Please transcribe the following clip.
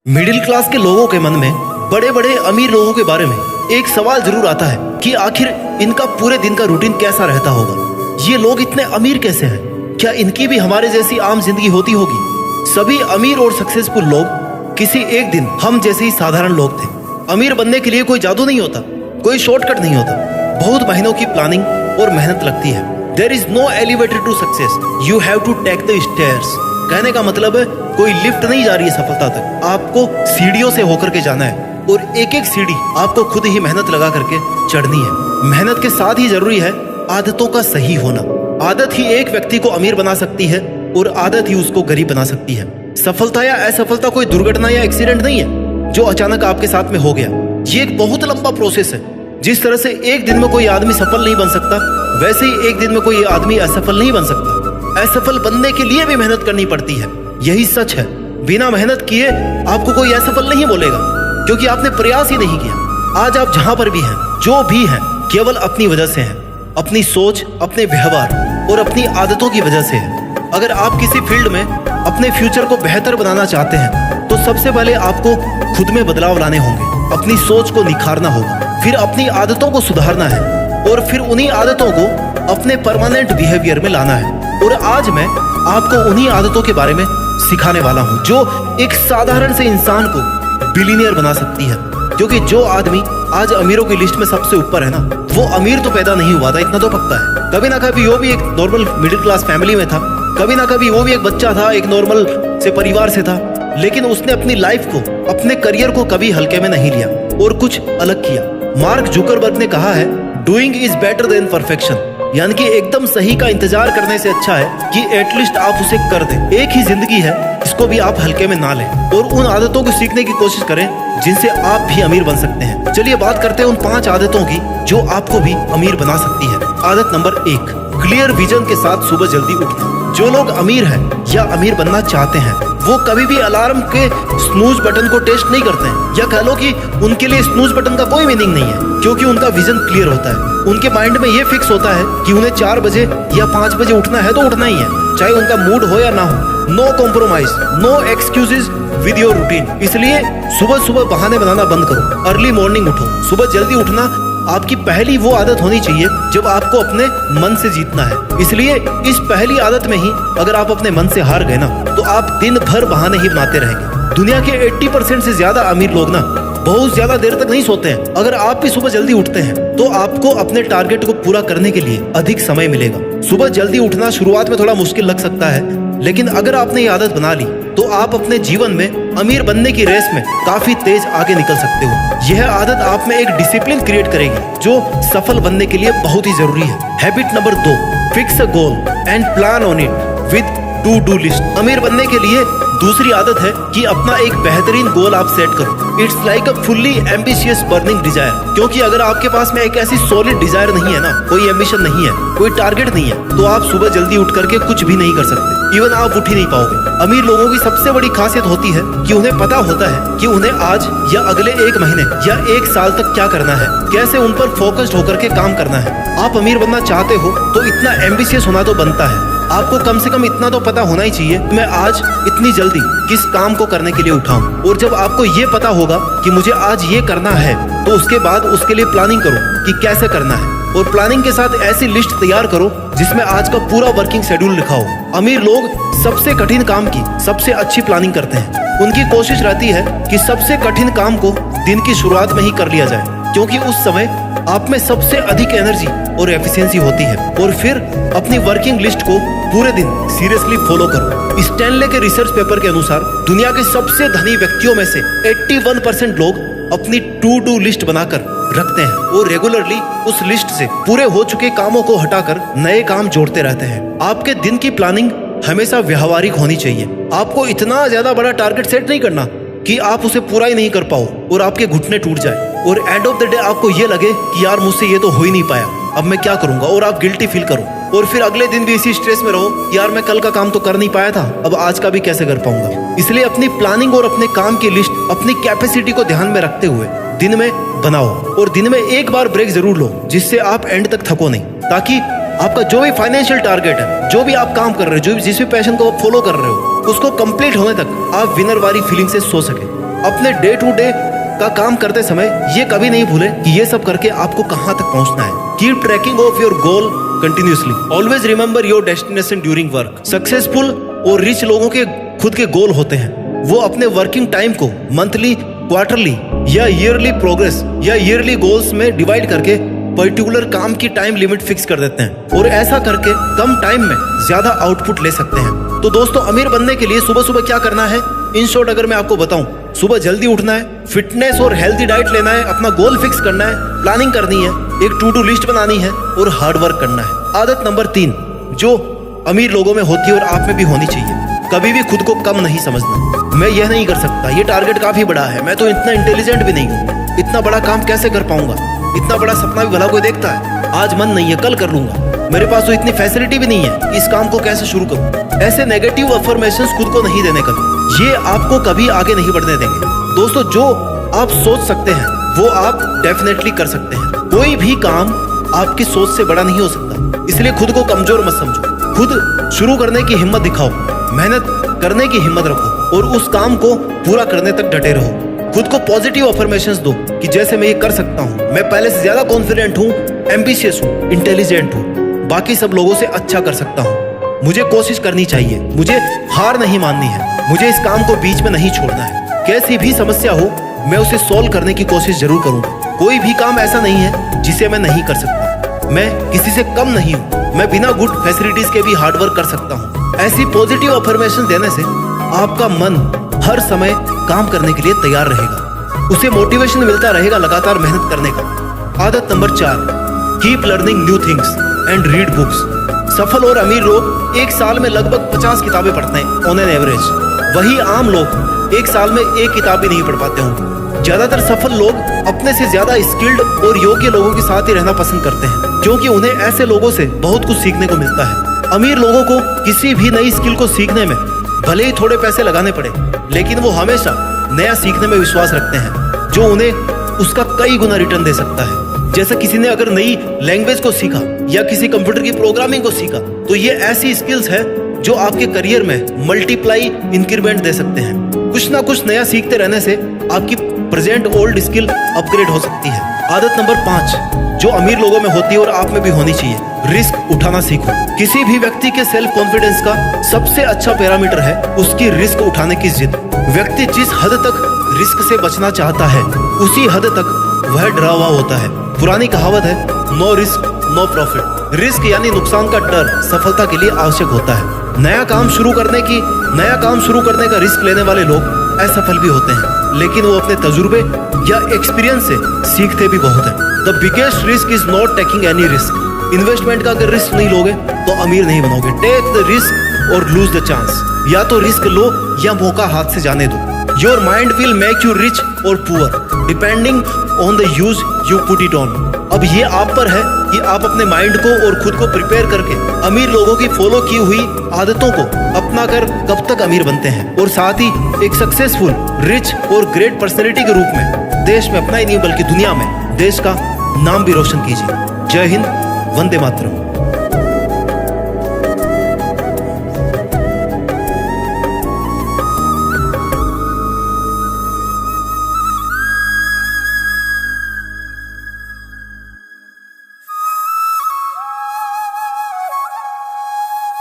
Middle class के लोगों के मन में बड़े बड़े अमीर लोगों के बारे में एक सवाल जरूर आता है कि आखिर इनका पूरे दिन का रूटीन कैसा रहता होगा। ये लोग इतने अमीर कैसे हैं? क्या इनकी भी हमारे जैसी आम जिंदगी होती होगी? सभी अमीर और सक्सेसफुल लोग किसी एक दिन हम जैसे ही साधारण लोग थे। अमीर बनने के लिए कोई जादू नहीं होता, कोई शॉर्टकट नहीं होता। बहुत महीनों की प्लानिंग और मेहनत लगती है। There is no elevator to success, you have to take the stairs. कहने का मतलब है कोई लिफ्ट नहीं जा रही है सफलता तक, आपको सीढ़ियों से होकर के जाना है और एक एक सीढ़ी आपको खुद ही मेहनत लगा करके चढ़नी है। मेहनत के साथ ही जरूरी है आदतों का सही होना। आदत ही एक व्यक्ति को अमीर बना सकती है और आदत ही उसको गरीब बना सकती है। सफलता या असफलता कोई दुर्घटना या एक्सीडेंट नहीं है जो अचानक आपके साथ में हो गया। ये एक बहुत लंबा प्रोसेस है। जिस तरह से एक दिन में कोई आदमी सफल नहीं बन सकता, वैसे ही एक दिन में कोई आदमी असफल नहीं बन सकता। असफल बनने के लिए भी मेहनत करनी पड़ती है, यही सच है। बिना मेहनत किए आपको कोई असफल नहीं बोलेगा, क्योंकि आपने प्रयास ही नहीं किया। आज आप जहां पर भी हैं, जो भी हैं, केवल अपनी वजह से हैं। अपनी सोच, अपने व्यवहार और अपनी आदतों की वजह से है। अगर आप किसी फील्ड में अपने फ्यूचर को बेहतर बनाना चाहते हैं तो सबसे पहले आपको खुद में बदलाव लाने होंगे। अपनी सोच को निखारना होगा, फिर अपनी आदतों को सुधारना है और फिर उन्हीं आदतों को अपने परमानेंट बिहेवियर में लाना है। और आज मैं आपको उन्हीं आदतों के बारे में सिखाने वाला हूं जो एक साधारण से इंसान को बिलियनियर बना सकती है। क्योंकि जो आदमी आज अमीरों की लिस्ट में सबसे ऊपर है ना, वो अमीर तो पैदा नहीं हुआ था, इतना तो पक्का है। कभी ना कभी वो भी एक नॉर्मल मिडिल क्लास फैमिली में था, कभी ना कभी वो भी एक बच्चा था, एक नॉर्मल से परिवार से था, लेकिन उसने अपनी लाइफ को, अपने करियर को कभी हल्के में नहीं लिया और कुछ अलग किया। मार्क जुकरबर्ग ने कहा है, doing is better than perfection. यानी कि एकदम सही का इंतजार करने से अच्छा है कि एटलीस्ट आप उसे कर दें। एक ही जिंदगी है, इसको भी आप हल्के में ना लें और उन आदतों को सीखने की कोशिश करें जिनसे आप भी अमीर बन सकते हैं। चलिए बात करते हैं उन 5 आदतों की जो आपको भी अमीर बना सकती है। आदत नंबर 1, क्लियर विजन के साथ सुबह जल्दी उठना। जो लोग अमीर हैं या अमीर बनना चाहते हैं, वो कभी भी अलार्म के स्नूज बटन को टेस्ट नहीं करते हैं, या कह लो कि उनके लिए स्नूज बटन का कोई मीनिंग नहीं है, क्योंकि उनका विजन क्लियर होता है। उनके माइंड में ये फिक्स होता है कि उन्हें 4 बजे या 5 बजे उठना है तो उठना ही है, चाहे उनका मूड हो या ना हो। No compromise, no excuses with your routine. इसलिए सुबह सुबह बहाने बनाना बंद करो, अर्ली मॉर्निंग उठो। सुबह जल्दी उठना आपकी पहली वो आदत होनी चाहिए जब आपको अपने मन से जीतना है। इसलिए इस पहली आदत में ही अगर आप अपने मन से हार गए ना, तो आप दिन भर बहाने ही बनाते रहेंगे। दुनिया के 80% से ज्यादा अमीर लोग ना बहुत ज्यादा देर तक नहीं सोते हैं। अगर आप भी सुबह जल्दी उठते हैं तो आपको अपने टारगेट को पूरा करने के लिए अधिक समय मिलेगा। सुबह जल्दी उठना शुरुआत में थोड़ा मुश्किल लग सकता है, लेकिन अगर आपने ये आदत बना ली तो आप अपने जीवन में अमीर बनने की रेस में काफी तेज आगे निकल सकते हो। यह आदत आप में एक डिसिप्लिन क्रिएट करेगी जो सफल बनने के लिए बहुत ही जरूरी है। Habit number 2, fix a goal and plan on it with two do list. अमीर बनने के लिए दूसरी आदत है कि अपना एक बेहतरीन गोल आप सेट करो। It's like a fully ambitious burning desire. क्योंकि अगर आपके पास में एक ऐसी सॉलिड डिजायर नहीं है ना, कोई एम्बिशन नहीं है, कोई टारगेट नहीं है, तो आप सुबह जल्दी उठ करके कुछ भी नहीं कर सकते। इवन आप उठ ही नहीं पाओगे। अमीर लोगों की सबसे बड़ी खासियत होती है कि उन्हें पता होता है कि उन्हें आज या अगले 1 महीने या 1 साल तक क्या करना है, कैसे उन पर फोकस्ड होकर के काम करना है। आप अमीर बनना चाहते हो तो इतना एम्बिशियस होना तो बनता है। आपको कम से कम इतना तो पता होना ही चाहिए मैं आज इतनी जल्दी किस काम को करने के लिए उठाऊं। और जब आपको ये पता होगा कि मुझे आज ये करना है, तो उसके बाद उसके लिए प्लानिंग करो कि कैसे करना है। और प्लानिंग के साथ ऐसी लिस्ट तैयार करो जिसमें आज का पूरा वर्किंग शेड्यूल लिखा हो। अमीर लोग सबसे कठिन काम की सबसे अच्छी प्लानिंग करते हैं। उनकी कोशिश रहती है कि सबसे कठिन काम को दिन की शुरुआत में ही कर लिया जाए, क्योंकि उस समय आप में सबसे अधिक एनर्जी और एफिशिएंसी होती है। और फिर अपनी वर्किंग लिस्ट को पूरे दिन सीरियसली फॉलो करो। स्टैनले के रिसर्च पेपर के अनुसार दुनिया के सबसे धनी व्यक्तियों में से 81% लोग अपनी टू डू लिस्ट बनाकर रखते हैं और रेगुलरली उस लिस्ट से पूरे हो चुके कामों को हटाकर नए काम जोड़ते रहते हैं। आपके दिन की प्लानिंग हमेशा व्यावहारिक होनी चाहिए। आपको इतना ज्यादा बड़ा टारगेट सेट नहीं करना कि आप उसे पूरा ही नहीं कर पाओ और आपके घुटने टूट जाए और एंड ऑफ द डे आपको ये लगे कि यार मुझसे ये तो हो ही नहीं पाया, अब मैं क्या करूंगा, और आप गिल्टी फील करो और फिर अगले दिन भी इसी स्ट्रेस में रहो, यार मैं कल का काम तो कर नहीं पाया था, अब आज का भी कैसे कर पाऊंगा। इसलिए अपनी प्लानिंग और अपने काम की लिस्ट अपनी कैपेसिटी को ध्यान में रखते हुए दिन में बनाओ और दिन में एक बार ब्रेक जरूर लो, जिससे आप एंड तक थको नहीं, ताकि आपका जो भी फाइनेंशियल टारगेट है, जो भी आप काम कर रहे हो, जो जिस भी पैशन को आप फॉलो कर रहे हो, उसको कंप्लीट होने तक आप विनर वाली फीलिंग से सो सके। अपने डे टू डे का काम करते समय ये कभी नहीं भूले कि ये सब करके आपको कहां तक पहुंचना है। Keep tracking of your goal continuously. Always remember your destination during work. Successful और रिच लोगों के खुद के गोल होते हैं। वो अपने वर्किंग टाइम को मंथली, क्वार्टरली या ईयरली प्रोग्रेस या ईयरली गोल्स में डिवाइड करके पर्टिकुलर काम की टाइम लिमिट फिक्स कर देते हैं और ऐसा करके कम टाइम में ज्यादा आउटपुट ले सकते हैं। तो दोस्तों, अमीर बनने के लिए सुबह सुबह क्या करना है, इन शॉर्ट अगर मैं आपको बताऊं, सुबह जल्दी उठना है, फिटनेस और हेल्थी डाइट लेना है, अपना गोल फिक्स करना है, प्लानिंग करनी है, एक टू डू लिस्ट बनानी है और हार्ड वर्क करना है। आदत नंबर 3 जो अमीर लोगों में होती है और आप में भी होनी चाहिए, कभी भी खुद को कम नहीं समझना। मैं यह नहीं कर सकता, ये टारगेट काफी बड़ा है, मैं तो इतना इंटेलिजेंट भी नहीं हूँ, इतना बड़ा काम कैसे कर पाऊंगा, इतना बड़ा सपना भी भला कोई देखता है, आज मन नहीं है कल कर लूंगा, मेरे पास तो इतनी फैसिलिटी भी नहीं है, इस काम को कैसे शुरू करूं। ऐसे नेगेटिव अफर्मेशंस खुद को नहीं देने कभी, ये आपको कभी आगे नहीं बढ़ने देंगे। दोस्तों, जो आप सोच सकते हैं वो आप डेफिनेटली कर सकते हैं। कोई भी काम आपकी सोच से बड़ा नहीं हो सकता, इसलिए खुद को कमजोर मत समझो। खुद शुरू करने की हिम्मत दिखाओ, मेहनत करने की हिम्मत रखो और उस काम को पूरा करने तक डटे रहो। खुद को पॉजिटिव अफर्मेशंस दो कि जैसे मैं ये कर सकता हूँ, मैं पहले से ज्यादा कॉन्फिडेंट हूँ, एम्बिशियस हूँ, इंटेलिजेंट हूँ, बाकी सब लोगों से अच्छा कर सकता हूँ, मुझे कोशिश करनी चाहिए, मुझे हार नहीं माननी है, मुझे इस काम को बीच में नहीं छोड़ना है, कैसी भी समस्या हो मैं उसे सॉल्व करने की कोशिश जरूर करूंगा। कोई भी काम ऐसा नहीं है जिसे मैं नहीं कर सकता, मैं किसी से कम नहीं हूँ, मैं बिना गुड फैसिलिटीज के भी हार्ड वर्क कर सकता हूँ। ऐसी पॉजिटिव अफर्मेशन देने से आपका मन हर समय काम करने के लिए तैयार रहेगा, उसे मोटिवेशन मिलता रहेगा लगातार मेहनत करने का। आदत number 4 keep learning new things and read books. सफल और अमीर लोग एक साल में लगभग 50 किताबें पढ़ते हैं ऑन एन एवरेज, वही आम लोग एक साल में एक किताब भी नहीं पढ़ पाते होंगे। ज्यादातर सफल लोग अपने से ज्यादा स्किल्ड और योग्य लोगों के साथ ही रहना पसंद करते हैं, क्योंकि उन्हें ऐसे लोगों से बहुत कुछ सीखने को मिलता है। अमीर लोगों को किसी भी नई स्किल को सीखने में भले ही थोड़े पैसे लगाने पड़े, लेकिन वो हमेशा नया सीखने में विश्वास रखते हैं जो उन्हें उसका कई गुना रिटर्न दे सकता है। जैसे किसी ने अगर नई लैंग्वेज को सीखा या किसी कंप्यूटर की प्रोग्रामिंग को सीखा, तो ये ऐसी स्किल्स है जो आपके करियर में मल्टीप्लाई इंक्रीमेंट दे सकते हैं। कुछ ना कुछ नया सीखते रहने से आपकी प्रेजेंट ओल्ड स्किल अपग्रेड हो सकती है। आदत नंबर 5 जो अमीर लोगों में होती है और आप में भी होनी चाहिए, रिस्क उठाना सीखो। किसी भी व्यक्ति के सेल्फ कॉन्फिडेंस का सबसे अच्छा पैरामीटर है उसकी रिस्क उठाने की जिद। व्यक्ति जिस हद तक रिस्क से बचना चाहता है, उसी हद तक वह डरा हुआ होता है। पुरानी कहावत है, no risk no profit. Risk यानी नुकसान का डर सफलता के लिए आवश्यक होता है। नया काम शुरू करने का रिस्क लेने वाले लोग असफल भी होते हैं, लेकिन वो अपने तजुर्बे या एक्सपीरियंस से सीखते भी बहुत हैं। The biggest risk is not taking any risk. Investment का अगर रिस्क नहीं लोगे तो अमीर नहीं बनोगे। टेक द रिस्क और लूज द चांस। या तो रिस्क लो या मौका हाथ से जाने दो। Your mind will make you rich or poor depending on the use you put it on. अब ये आप पर है कि आप अपने माइंड को और खुद को प्रिपेयर करके अमीर लोगों की फॉलो की हुई आदतों को अपना कर कब तक अमीर बनते हैं, और साथ ही एक सक्सेसफुल, रिच और ग्रेट पर्सनैलिटी के रूप में देश में अपना ही नहीं बल्कि दुनिया में देश का नाम भी रोशन कीजिए। जय हिंद, वंदे मातरम।